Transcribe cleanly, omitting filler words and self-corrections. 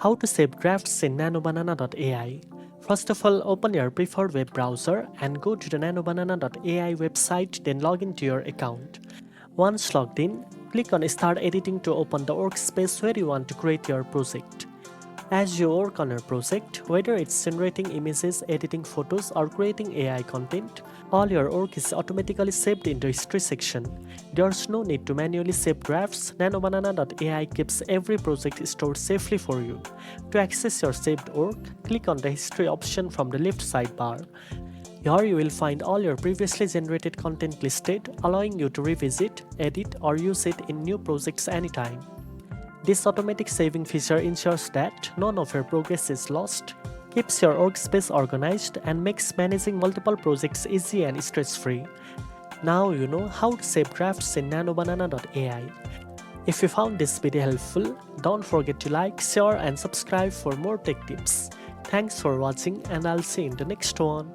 How to save drafts in NanoBanana.ai. First of all, open your preferred web browser and go to the NanoBanana.ai website, then log into your account. Once logged in, click on Start Editing to open the workspace where you want to create your project. As you work on your project, whether it's generating images, editing photos, or creating AI content, all your work is automatically saved in the history section. There's no need to manually save drafts. NanoBanana.ai keeps every project stored safely for you. To access your saved work, click on the history option from the left sidebar. Here you will find all your previously generated content listed, allowing you to revisit, edit, or use it in new projects anytime. This automatic saving feature ensures that none of your progress is lost, keeps your workspace organized, and makes managing multiple projects easy and stress-free. Now you know how to save drafts in NanoBanana.ai. If you found this video helpful, don't forget to like, share, and subscribe for more tech tips. Thanks for watching, and I'll see you in the next one.